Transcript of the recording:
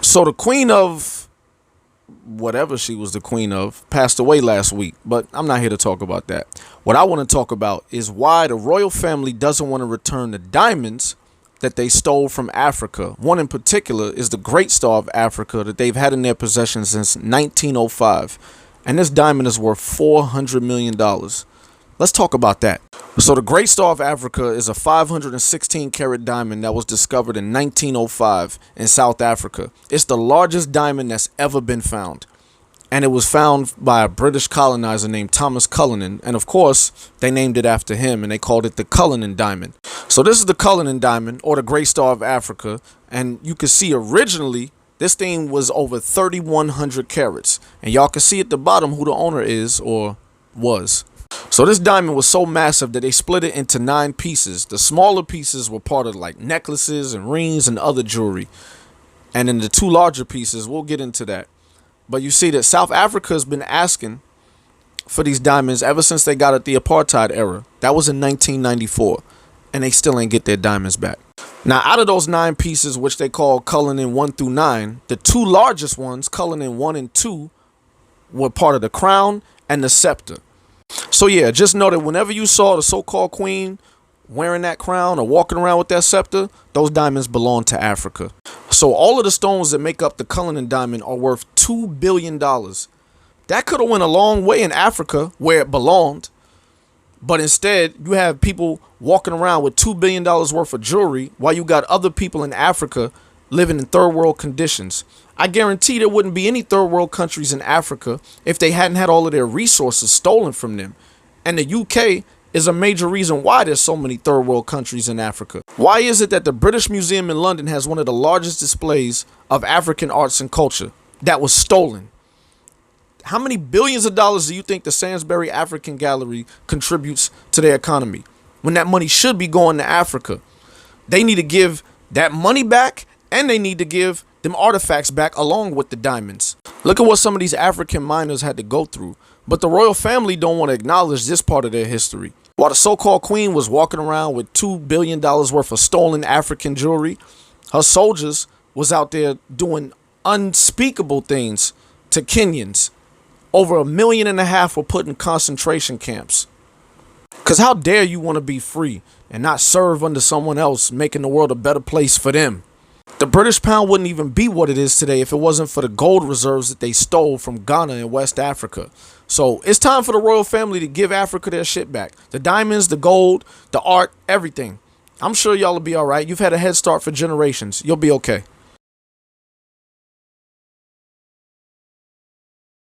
So the queen of whatever she was the queen of passed away last week, but I'm not here to talk about that. What I want to talk about is why the royal family doesn't want to return the diamonds that they stole from Africa. One in particular is the Great Star of Africa that they've had in their possession since 1905. And this diamond is worth $400 million. Let's talk about that. So the Great Star of Africa is a 516 karat diamond that was discovered in 1905 in South Africa. It's the largest diamond that's ever been found. And it was found by a British colonizer named Thomas Cullinan. And of course, they named it after him and they called it the Cullinan diamond. So this is the Cullinan diamond, or the Great Star of Africa. And you can see originally this thing was over 3,100 carats. And y'all can see at the bottom who the owner is, or was. So this diamond was so massive that they split it into 9 pieces. The smaller pieces were part of like necklaces and rings and other jewelry. And then the 2 larger pieces, we'll get into that. But you see that South Africa has been asking for these diamonds ever since they got at the apartheid era. That was in 1994. And they still ain't get their diamonds back. Now, out of those 9 pieces, which they call Cullinan 1 through 9, the 2 largest ones, Cullinan 1 and 2, were part of the crown and the scepter. So yeah, just know that whenever you saw the so-called queen wearing that crown or walking around with that scepter, those diamonds belong to Africa. So all of the stones that make up the Cullinan diamond are worth $2 billion. That could have went a long way in Africa where it belonged. But instead, you have people walking around with $2 billion worth of jewelry while you got other people in Africa living in third world conditions. I guarantee there wouldn't be any third world countries in Africa if they hadn't had all of their resources stolen from them. And the UK is a major reason why there's so many third world countries in Africa. Why is it that the British Museum in London has one of the largest displays of African arts and culture that was stolen? How many billions of dollars do you think the Sainsbury African Gallery contributes to their economy when that money should be going to Africa? They need to give that money back, and they need to give them artifacts back along with the diamonds. Look at what some of these African miners had to go through. But the royal family don't want to acknowledge this part of their history. While the so-called queen was walking around with $2 billion worth of stolen African jewelry, her soldiers was out there doing unspeakable things to Kenyans. Over 1.5 million were put in concentration camps. Because how dare you want to be free and not serve under someone else, making the world a better place for them? The British pound wouldn't even be what it is today if it wasn't for the gold reserves that they stole from Ghana and West Africa. So it's time for the royal family to give Africa their shit back. The diamonds, the gold, the art, everything. I'm sure y'all will be all right. You've had a head start for generations. You'll be okay.